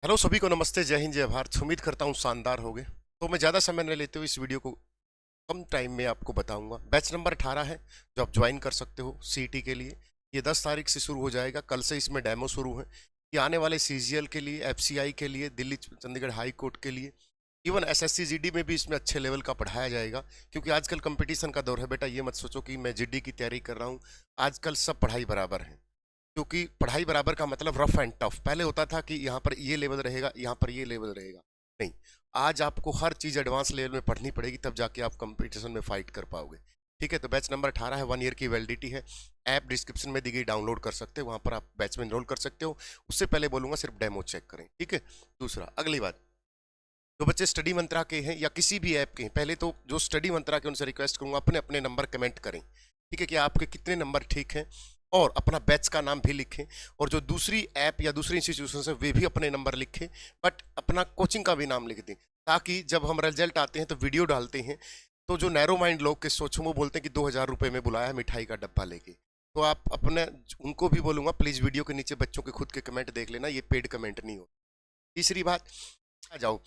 Hello सभी को नमस्ते, जय हिंद, जय भारत। उम्मीद करता हूँ शानदार होगे। तो मैं ज़्यादा समय न लेते हुए इस वीडियो को कम टाइम में आपको बताऊंगा। बैच नंबर 18 है जो आप ज्वाइन कर सकते हो सीईटी के लिए। ये 10 तारीख से शुरू हो जाएगा। कल से इसमें डेमो शुरू है। ये आने वाले सीजीएल के लिए, एफसीआई के लिए, दिल्ली चंडीगढ़ हाई कोर्ट के लिए, इवन एसएससी जीडी में भी इसमें अच्छे लेवल का पढ़ाया जाएगा। क्योंकि आजकल कंपटीशन का दौर है बेटा। ये मत सोचो कि मैं जीडी की तैयारी कर रहा हूँ। आजकल सब पढ़ाई बराबर है। क्योंकि पढ़ाई बराबर का मतलब रफ एंड टफ। पहले होता था कि यहाँ पर ये लेवल रहेगा, यहाँ पर ये लेवल रहेगा। नहीं, आज आपको हर चीज़ एडवांस लेवल में पढ़नी पड़ेगी, तब जाके आप कंपटीशन में फाइट कर पाओगे। ठीक है, तो बैच नंबर 18 है, 1 ईयर की वैलिडिटी है। ऐप डिस्क्रिप्शन में दी गई डाउनलोड कर सकते हो, वहाँ पर आप बैच में एनरोल कर सकते हो। उससे पहले बोलूँगा सिर्फ डेमो चेक करें, ठीक है। दूसरा, अगली बात, जो बच्चे स्टडी मंत्रा के हैं या किसी भी ऐप के हैं, पहले तो जो स्टडी मंत्रा के उनसे रिक्वेस्ट करूँगा अपने अपने नंबर कमेंट करें, ठीक है, कि आपके कितने नंबर ठीक हैं, और अपना बैच का नाम भी लिखें। और जो दूसरी ऐप या दूसरी इंस्टीट्यूशन से वे भी अपने नंबर लिखें, बट अपना कोचिंग का भी नाम लिख दें, ताकि जब हम रिजल्ट आते हैं तो वीडियो डालते हैं तो जो नैरो माइंड लोग के सोचो वो बोलते हैं कि 2000 रुपये में बुलाया मिठाई का डब्बा लेके। तो आप अपने उनको भी बोलूँगा प्लीज़ वीडियो के नीचे बच्चों के खुद के कमेंट देख लेना, ये पेड कमेंट नहीं हो। तीसरी बात, आ जाओ,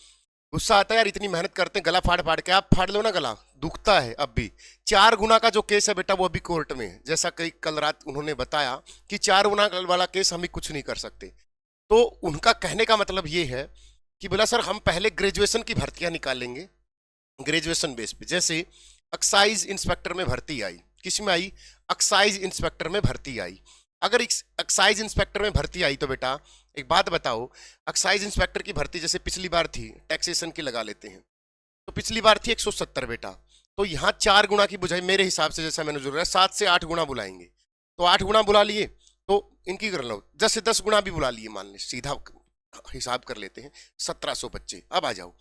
गुस्सा आता है यार, इतनी मेहनत करते हैं, गला फाड़ फाड़ के, आप फाड़ लो ना गला, दुखता है अब भी। 4 गुना का जो केस है बेटा वो अभी कोर्ट में है। जैसा कई कल रात उन्होंने बताया कि 4 गुना वाला केस हम ही कुछ नहीं कर सकते। तो उनका कहने का मतलब ये है कि बोला सर हम पहले ग्रेजुएशन की भर्तियां निकालेंगे, ग्रेजुएशन बेस पे। जैसे एक्साइज इंस्पेक्टर में भर्ती आई, किस में आई? एक्साइज इंस्पेक्टर में भर्ती आई। अगर एक्साइज इंस्पेक्टर में भर्ती आई तो बेटा एक बात बताओ, एक्साइज इंस्पेक्टर की भर्ती जैसे पिछली बार थी, टैक्सेशन की लगा लेते हैं, तो पिछली बार थी 170 बेटा। तो यहाँ 4 गुना की बुझाई मेरे हिसाब से, जैसा मैंने जो 7 से 8 गुना बुलाएंगे। तो 8 गुना बुला लिए तो इनकी कर लो 10 से 10 गुना भी बुला लिए, मान ले, सीधा हिसाब कर लेते हैं, 1700 बच्चे। अब आ जाओ,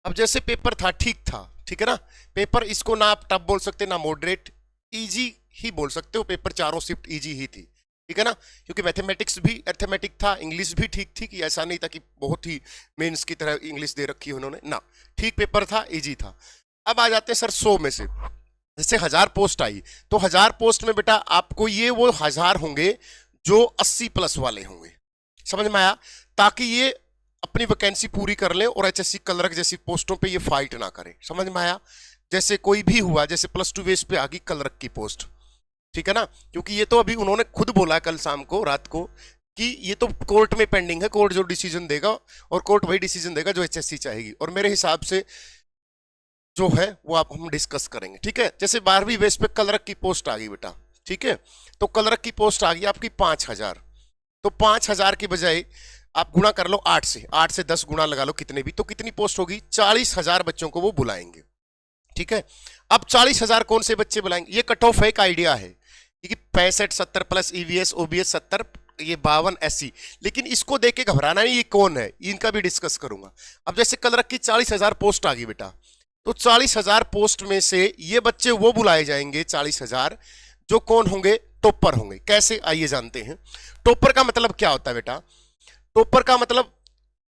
अब जैसे पेपर था ठीक था, ठीक है ना। पेपर इसको ना आप टफ बोल सकते ना मॉडरेट, इजी ही बोल सकते हो। पेपर चारों शिफ्ट इजी ही थी, ठीक है ना। क्योंकि मैथमेटिक्स भी अर्थमेटिक था, इंग्लिश भी ठीक थी, कि ऐसा नहीं था कि बहुत ही मेंस की तरह इंग्लिश दे रखी है उन्होंने ना। ठीक पेपर था, इजी था। अब आ जाते हैं सर 100 में से, जैसे 1000 पोस्ट आई, तो 1000 पोस्ट में बेटा आपको ये वो 1000 होंगे जो 80 प्लस वाले होंगे, समझ में आया? ताकि ये अपनी वैकेंसी पूरी कर ले और एचएससी क्लर्क जैसी पोस्टों पे ये फाइट ना करे, समझ में आया? जैसे कोई भी हुआ, जैसे +2 बेस पे आ गई क्लर्क की पोस्ट, ठीक है ना। क्योंकि ये तो अभी उन्होंने खुद बोला कल शाम को, रात को, कि ये तो कोर्ट में पेंडिंग है, कोर्ट जो डिसीजन देगा, और कोर्ट वही डिसीजन देगा जो एचएससी चाहेगी। और मेरे हिसाब से जो है वो आप हम डिस्कस करेंगे, ठीक है। जैसे 12वीं बेस पे क्लर्क की पोस्ट आ गई बेटा, ठीक है, तो क्लर्क की पोस्ट आ गई आपकी 5000। तो 5000 की बजाय आप गुणा कर लो 8 से 10 गुणा लगा लो कितने भी, तो कितनी पोस्ट होगी? 40,000 बच्चों को वो बुलाएंगे, ठीक है। अब 40,000 कौन से बच्चे बुलाएंगे? ये कट ऑफ एक आइडिया है कि 65 70 प्लस ईवीएस ओबीएस 70, ये 52 एससी। लेकिन इसको देख के घबराना नहीं, ये कौन है, इनका भी डिस्कस करूंगा। अब जैसे कल रख की 40,000 पोस्ट आ गई बेटा, तो 40,000 पोस्ट में से ये बच्चे वो बुलाए जाएंगे 40,000 जो कौन होंगे? टॉपर होंगे। कैसे, आइए जानते हैं। टॉपर का मतलब क्या होता है बेटा? टॉपर का मतलब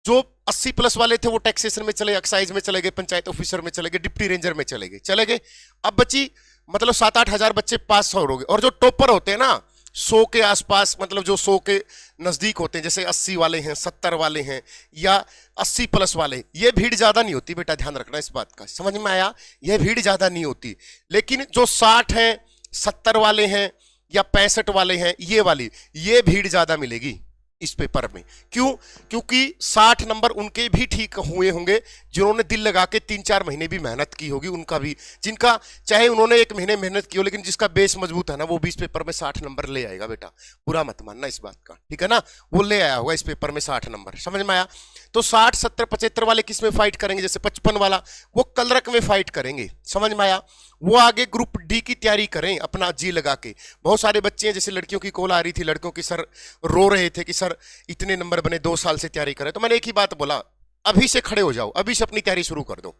जो 80 प्लस वाले थे वो टैक्सेशन में चले, एक्साइज में चले गए, पंचायत ऑफिसर में चले गए, डिप्टी रेंजर में चले गए। अब बची मतलब 7-8 हजार बच्चे पास हो गए। और जो टॉपर होते हैं ना 100 के आसपास, मतलब जो 100 के नजदीक होते हैं, जैसे 80 वाले हैं, 70 वाले हैं, या 80 प्लस वाले, ये भीड़ ज्यादा नहीं होती बेटा, ध्यान रखना इस बात का, समझ में आया? यह भीड़ ज्यादा नहीं होती। लेकिन जो 60 है, 70 वाले हैं, या 65 वाले हैं, ये भीड़ ज्यादा मिलेगी इस पेपर में। क्यों? क्योंकि 60 नंबर उनके भी ठीक हुए होंगे जिन्होंने दिल लगा के 3-4 महीने भी मेहनत की होगी, उनका भी, जिनका चाहे उन्होंने 1 महीने मेहनत की हो, लेकिन जिसका बेस मजबूत है ना, वो भी इस पेपर में 60 नंबर ले आएगा बेटा। बुरा मत मानना इस बात का, ठीक है ना। वो ले आया होगा इस पेपर में 60 नंबर, समझ में आया? तो 60 70 75 वाले किस में फाइट करेंगे? जैसे 55 वाला वो क्लर्क में फाइट करेंगे, समझ में आया? वो आगे ग्रुप डी की तैयारी करें अपना जी लगा के। बहुत सारे बच्चे हैं, जैसे लड़कियों की कॉल आ रही थी, लड़कों की सर रो रहे थे कि सर इतने नंबर बने, 2 साल से तैयारी करें। तो मैंने एक ही बात बोला, अभी से खड़े हो जाओ, अभी से अपनी तैयारी शुरू कर दो,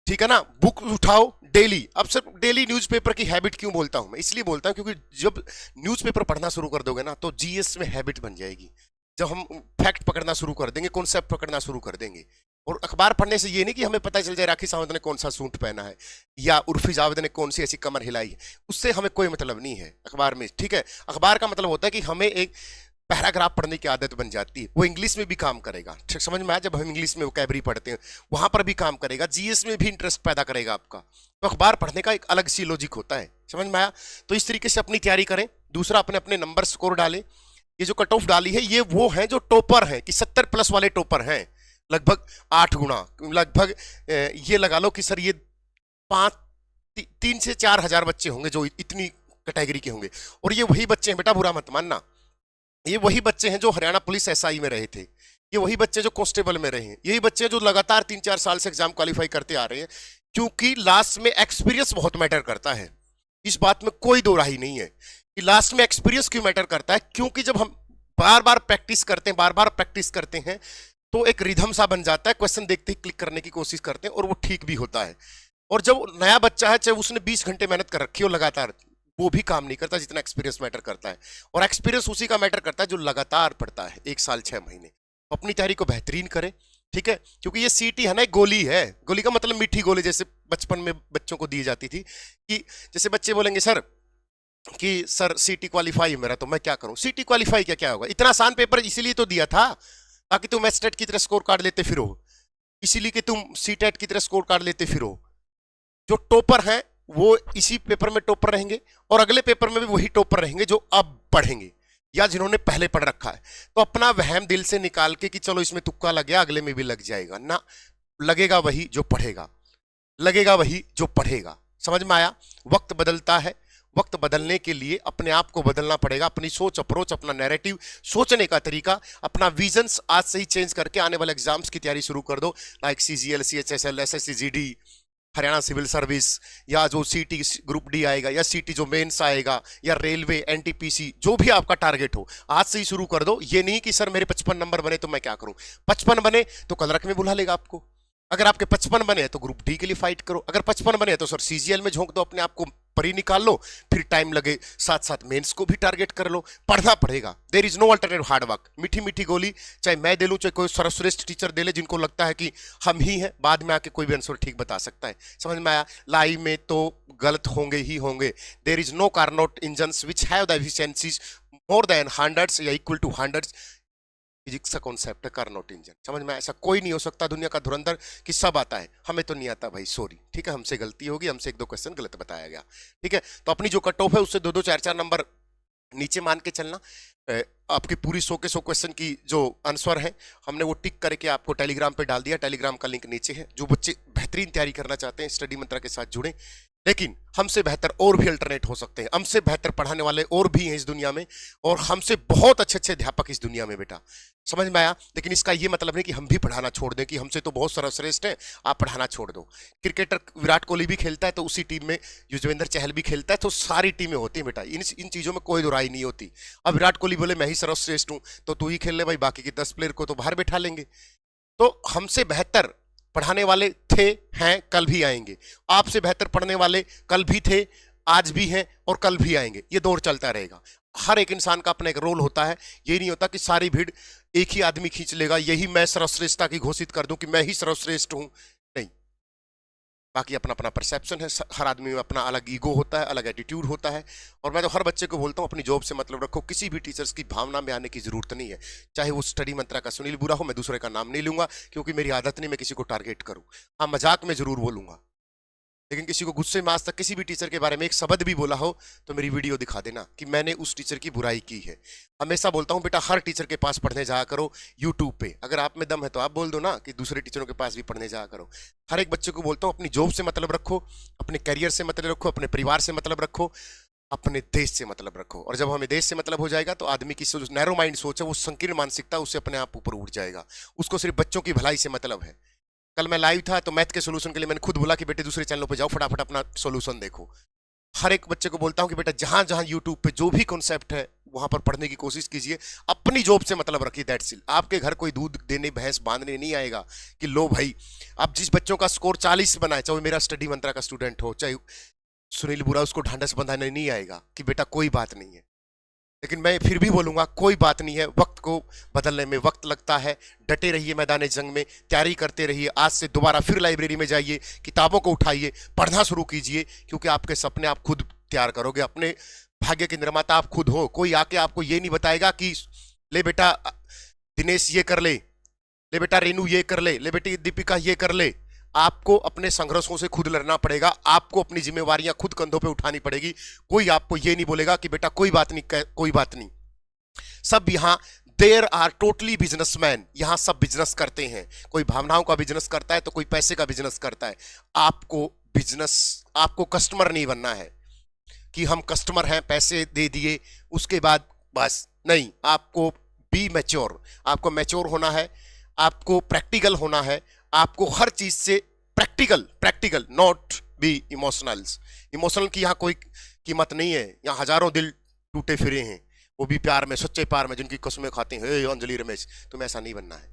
ठीक है ना। बुक उठाओ डेली। अब सर डेली न्यूज़पेपर की हैबिट क्यों बोलता हूं मैं? इसलिए बोलता हूं क्योंकि जब न्यूज़पेपर पढ़ना शुरू कर दोगे ना, तो जीएस में हैबिट बन जाएगी। जब हम फैक्ट पकड़ना शुरू कर देंगे, कॉन्सेप्ट पकड़ना शुरू कर देंगे। और अखबार पढ़ने से ये नहीं कि हमें पता चल जाए राखी सावंत ने कौन सा सूट पहना है, या उर्फी जावेद ने कौन सी ऐसी कमर हिलाई है, उससे हमें कोई मतलब नहीं है अखबार में, ठीक है। अखबार का मतलब होता है कि हमें एक पैराग्राफ पढ़ने की आदत बन जाती है। वो इंग्लिश में भी काम करेगा, ठीक समझ में आया, जब हम इंग्लिश में वोकैबुलरी पढ़ते हैं वहां पर भी काम करेगा, जीएस में भी इंटरेस्ट पैदा करेगा आपका। तो अखबार पढ़ने का एक अलग सी लॉजिक होता है, समझ में आया। तो इस तरीके से अपनी तैयारी करें। दूसरा, अपने अपने नंबर स्कोर डालें। ये जो कट ऑफ डाली है ये वो है जो टॉपर हैं, कि 70+ वाले टॉपर हैं, लगभग 8 गुना, लगभग ये लगा लो कि सर ये 3 से 4 हजार बच्चे होंगे जो इतनी कैटेगरी के होंगे। और ये वही बच्चे हैं, बेटा बुरा मत मानना, ये वही बच्चे हैं जो हरियाणा पुलिस एसआई में रहे थे, ये वही बच्चे जो कांस्टेबल में रहे हैं, यही बच्चे जो लगातार 3-4 साल से एग्जाम क्वालिफाई करते आ रहे हैं। क्योंकि लास्ट में एक्सपीरियंस बहुत मैटर करता है, इस बात में कोई दो राही नहीं है कि लास्ट में एक्सपीरियंस क्यों मैटर करता है। क्योंकि जब हम बार बार प्रैक्टिस करते हैं तो एक रिदम सा बन जाता है, क्वेश्चन देखते ही क्लिक करने की कोशिश करते हैं और वो ठीक भी होता है। और जब नया बच्चा है, चाहे उसने 20 घंटे मेहनत कर रखी हो लगातार, वो भी काम नहीं करता जितना एक्सपीरियंस मैटर करता है। और एक्सपीरियंस उसी का मैटर करता है जो लगातार पढ़ता है 1 साल 6 महीने। तो अपनी तैयारी को बेहतरीन करें, ठीक है। क्योंकि ये सीटी है ना, एक गोली है, गोली का मतलब मीठी गोली, जैसे बचपन में बच्चों को दी जाती थी कि जैसे बच्चे बोलेंगे सर कि सर सीटी क्वालिफाई है मेरा, तो मैं क्या करूं। सीटी क्वालिफाई क्या होगा, इतना आसान पेपर इसीलिए तो दिया था ताकि तुम एसटेट की तरह स्कोर कार्ड लेते फिरो, इसीलिए कि तुम सीटेट की तरह स्कोर कार्ड लेते फिरो। जो टॉपर हैं वो इसी पेपर में टॉपर रहेंगे और अगले पेपर में भी वही टॉपर रहेंगे जो अब पढ़ेंगे या जिन्होंने पहले पढ़ रखा है। तो अपना वहम दिल से निकाल के कि चलो इसमें तुक्का लग गया, अगले में भी लग जाएगा ना, लगेगा वही जो पढ़ेगा, लगेगा वही जो पढ़ेगा। समझ में आया। वक्त बदलता है, वक्त बदलने के लिए अपने आप को बदलना पड़ेगा, अपनी सोच, अप्रोच, अपना नैरेटिव, सोचने का तरीका, अपना विजन्स आज से ही चेंज करके आने वाले एग्जाम्स की तैयारी शुरू कर दो। Like CGL, CHSL, SSC GD, Haryana civil service, या जो सीटी ग्रुप डी आएगा, या सीटी जो मेंस आएगा, या रेलवे, एनटीपीसी, जो भी आपका टारगेट हो आज से ही शुरू कर दो। ये नहीं कि सर मेरे 55 नंबर बने तो मैं क्या करूं। 55 बने तो कलरक में बुला लेगा आपको, अगर आपके 55 बने तो ग्रुप डी के लिए फाइट करो, अगर 55 बने तो सर सीजीएल में झोंक दो, अपने आप को परी निकाल लो, फिर टाइम लगे साथ साथ मेंस को भी टारगेट कर लो। पढ़ना पड़ेगा, there is no alternative hard work. मीठी मीठी गोली चाहे मैं दे लूं, चाहे कोई सर्वश्रेष्ठ टीचर दे ले, जिनको लगता है कि हम ही हैं, बाद में आके कोई भी आंसर ठीक बता सकता है। समझ में आया। लाइव में तो गलत होंगे ही होंगे। There is no Carnot engines which have the efficiencies more than 100 या इक्वल टू 100। फिजिक्स का कॉन्सेप्ट है कार्नोट इंजन। समझ में, ऐसा कोई नहीं हो सकता दुनिया का धुरंधर कि सब आता है, हमें तो नहीं आता भाई, सॉरी, ठीक है, हमसे गलती होगी, हमसे 1-2 क्वेश्चन गलत बताया गया, ठीक है। तो अपनी जो कट ऑफ है उससे 2-2 4-4 नंबर नीचे मान के चलना। आपकी पूरी 100 के 100 क्वेश्चन की जो आंसर है हमने वो टिक करके आपको टेलीग्राम पे डाल दिया, टेलीग्राम का लिंक नीचे है। जो बच्चे बेहतरीन तैयारी करना चाहते हैं स्टडी मंत्रा के साथ जुड़े, लेकिन हमसे बेहतर और भी अल्टरनेट हो सकते हैं, हमसे बेहतर पढ़ाने वाले और भी हैं इस दुनिया में, और हमसे बहुत अच्छे अच्छे अध्यापक इस दुनिया में बेटा। समझ में आया। लेकिन इसका ये मतलब नहीं कि हम भी पढ़ाना छोड़ दें, कि हमसे तो बहुत सर्वश्रेष्ठ है आप पढ़ाना छोड़ दो। क्रिकेटर विराट कोहली भी खेलता है तो उसी टीम में युजवेंद्र चहल भी खेलता है, तो सारी टीमें होती हैं बेटा, इन चीज़ों में कोई दुराई नहीं होती। अब विराट कोहली बोले मैं ही सर्वश्रेष्ठ हूँ तो तू ही खेल ले भाई, बाकी के 10 प्लेयर को तो बाहर बैठा लेंगे। तो हमसे बेहतर पढ़ाने वाले थे, हैं, कल भी आएंगे। आपसे बेहतर पढ़ने वाले कल भी थे, आज भी हैं और कल भी आएंगे। ये दौर चलता रहेगा। हर एक इंसान का अपना एक रोल होता है। ये नहीं होता कि सारी भीड़ एक ही आदमी खींच लेगा, यही मैं सर्वश्रेष्ठता की घोषित कर दूं कि मैं ही सर्वश्रेष्ठ हूं, नहीं। बाकी अपना अपना परसेप्शन है, हर आदमी में अपना अलग ईगो होता है, अलग एटीट्यूड होता है। और मैं तो हर बच्चे को बोलता हूं अपनी जॉब से मतलब रखो, किसी भी टीचर्स की भावना में आने की जरूरत नहीं है। चाहे वो स्टडी मंत्रा का सुनील बुरा हो, मैं दूसरे का नाम नहीं लूंगा क्योंकि मेरी आदत नहीं मैं किसी को टारगेट करूं। हाँ, मजाक में जरूर बोलूंगा, लेकिन किसी को गुस्से में आज तक किसी भी टीचर के बारे में एक शब्द भी बोला हो तो मेरी वीडियो दिखा देना कि मैंने उस टीचर की बुराई की है। हमेशा बोलता हूं बेटा हर टीचर के पास पढ़ने जाया करो यूट्यूब पे। अगर आप में दम है तो आप बोल दो ना कि दूसरे टीचरों के पास भी पढ़ने जाया करो। हर एक बच्चे को बोलता हूं अपनी जॉब से मतलब रखो, अपने करियर से मतलब रखो, अपने परिवार से मतलब रखो, अपने देश से मतलब रखो। और जब हमें देश से मतलब हो जाएगा तो आदमी की नैरो माइंड सोच है, वो संकीर्ण मानसिकता उससे अपने आप ऊपर उठ जाएगा। उसको सिर्फ बच्चों की भलाई से मतलब है। कल मैं लाइव था तो मैथ के सोल्यूशन के लिए मैंने खुद बोला कि बेटे दूसरे चैनलों पे जाओ, फटाफट अपना सोल्यूशन देखो। हर एक बच्चे को बोलता हूं कि बेटा जहां जहां यूट्यूब पे जो भी कॉन्सेप्ट है वहां पर पढ़ने की कोशिश कीजिए, अपनी जॉब से मतलब रखिए, दैट्स इट। आपके घर कोई दूध देने भैंस बांधने नहीं आएगा कि लो भाई अब जिस बच्चों का स्कोर 40 बनाए, चाहे मेरा स्टडी मंत्रा का स्टूडेंट हो चाहे सुनील बुरा, उसको ढांढस बंधाने नहीं आएगा कि बेटा कोई बात नहीं है। लेकिन मैं फिर भी बोलूंगा कोई बात नहीं है, वक्त को बदलने में वक्त लगता है। डटे रहिए मैदान जंग में, तैयारी करते रहिए। आज से दोबारा फिर लाइब्रेरी में जाइए, किताबों को उठाइए, पढ़ना शुरू कीजिए, क्योंकि आपके सपने आप खुद तैयार करोगे। अपने भाग्य के निर्माता आप खुद हो। कोई आके आपको ये नहीं बताएगा कि ले बेटा दिनेश ये कर ले बेटा रेनू ये कर ले बेटी दीपिका ये कर ले। आपको अपने संघर्षों से खुद लड़ना पड़ेगा, आपको अपनी जिम्मेवारियां खुद कंधों पे उठानी पड़ेगी। कोई आपको ये नहीं बोलेगा कि बेटा कोई बात नहीं, कोई बात नहीं। सब यहाँ देयर आर टोटली बिजनेसमैन, यहां सब बिजनेस करते हैं। कोई भावनाओं का बिजनेस करता है तो कोई पैसे का बिजनेस करता है। आपको कस्टमर नहीं बनना है कि हम कस्टमर हैं, पैसे दे दिए उसके बाद बस नहीं। आपको बी मैच्योर, आपको मैच्योर होना है, आपको प्रैक्टिकल होना है, आपको हर चीज से प्रैक्टिकल नॉट बी इमोशनल की यहां कोई कीमत नहीं है। यहां हजारों दिल टूटे फिरे हैं, वो भी प्यार में, सच्चे प्यार में, जिनकी कसमें खाते हैं। हे अंजलि रमेश, तुम्हें ऐसा नहीं बनना है।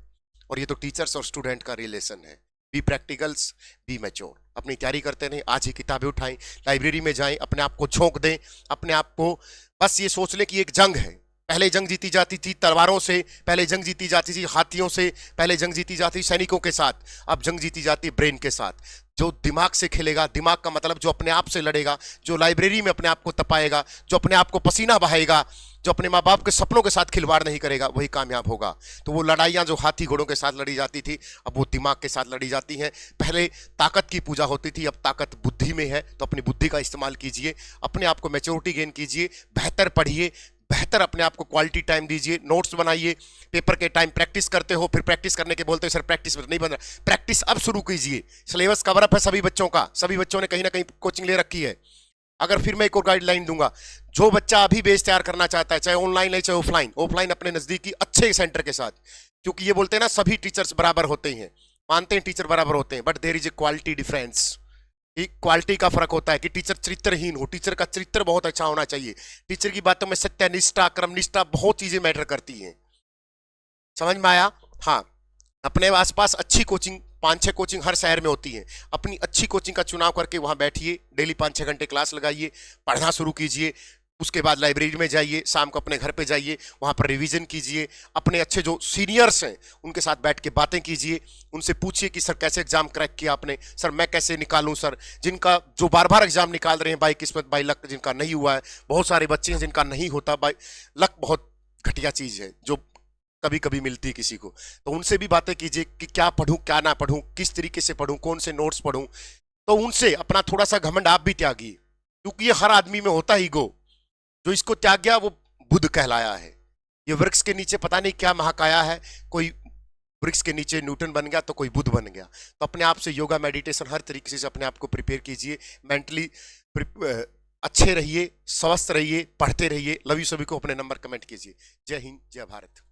और ये तो टीचर्स और स्टूडेंट का रिलेशन है। Be practicals, be mature. अपनी तैयारी करते रहें, आज ही किताबें उठाएं, लाइब्रेरी में जाएं, अपने आप को झोंक दें, अपने आप को बस ये सोच लें कि एक जंग है। पहले जंग जीती जाती थी तलवारों से, पहले जंग जीती जाती थी हाथियों से, पहले जंग जीती जाती सैनिकों के साथ, अब जंग जीती जाती ब्रेन के साथ। जो दिमाग से खेलेगा, दिमाग का मतलब जो अपने आप से लड़ेगा, जो लाइब्रेरी में अपने आप को तपाएगा, जो अपने आप को पसीना बहाएगा, जो अपने माँ बाप के सपनों के साथ खिलवाड़ नहीं करेगा, वही कामयाब होगा। तो वो लड़ाइयाँ जो हाथी घोड़ों के साथ लड़ी जाती थी, अब वो दिमाग के साथ लड़ी जाती हैं। पहले ताकत की पूजा होती थी, अब ताकत बुद्धि में है। तो अपनी बुद्धि का इस्तेमाल कीजिए, अपने आप को मैच्योरिटी गेन कीजिए, बेहतर पढ़िए, बेहतर अपने आप को क्वालिटी टाइम दीजिए, नोट्स बनाइए। पेपर के टाइम प्रैक्टिस करते हो, फिर प्रैक्टिस करने के बोलते हो सर प्रैक्टिस नहीं बन रहा, प्रैक्टिस अब शुरू कीजिए। सिलेबस कवर अप है सभी बच्चों का, सभी बच्चों ने कहीं ना कहीं कोचिंग ले रखी है। अगर फिर मैं एक और गाइडलाइन दूंगा, जो बच्चा अभी बेस तैयार करना चाहता है, चाहे ऑनलाइन है चाहे ऑफलाइन अपने नजदीकी अच्छे सेंटर के साथ, क्योंकि ये बोलते हैं ना सभी टीचर्स बराबर होते हैं, मानते हैं टीचर बराबर होते हैं, but there is a quality difference. Quality का फर्क होता है कि टीचर चरित्रहीन हो, टीचर का चरित्र बहुत अच्छा होना चाहिए। टीचर की बातों में सत्यनिष्ठा, क्रमनिष्ठा, बहुत चीजें मैटर करती हैं। समझ में आया? हाँ, अपने आसपास अच्छी कोचिंग, 5-6 कोचिंग हर शहर में होती हैं। अपनी अच्छी कोचिंग का चुनाव करके वहां बैठिए, डेली 5-6 घंटे क्लास लगाइए, पढ़ना शुरू कीजिए। उसके बाद लाइब्रेरी में जाइए, शाम को अपने घर पे जाइए, वहाँ पर रिवीजन कीजिए। अपने अच्छे जो सीनियर्स हैं उनके साथ बैठ के बातें कीजिए, उनसे पूछिए कि सर कैसे एग्जाम क्रैक किया आपने, सर मैं कैसे निकालूं सर। जिनका जो बार बार एग्जाम निकाल रहे हैं बाई किस्मत बाई लक, जिनका नहीं हुआ है, बहुत सारे बच्चे हैं जिनका नहीं होता। बाई लक बहुत घटिया चीज़ है जो कभी कभी मिलती है किसी को। तो उनसे भी बातें कीजिए कि क्या पढ़ूं क्या ना पढ़ूं, किस तरीके से पढ़ूं, कौन से नोट्स पढ़ूं। तो उनसे अपना थोड़ा सा घमंड आप भी त्यागिए, क्योंकि ये हर आदमी में होता ही गो। जो इसको त्याग गया वो बुद्ध कहलाया है। ये वृक्ष के नीचे पता नहीं क्या महाकाया है, कोई वृक्ष के नीचे न्यूटन बन गया तो कोई बुद्ध बन गया। तो अपने आप से योगा मेडिटेशन हर तरीके से अपने आप को प्रिपेयर कीजिए, मेंटली अच्छे रहिए, स्वस्थ रहिए, पढ़ते रहिए। लव यू सभी को, अपने नंबर कमेंट कीजिए। जय हिंद, जय भारत।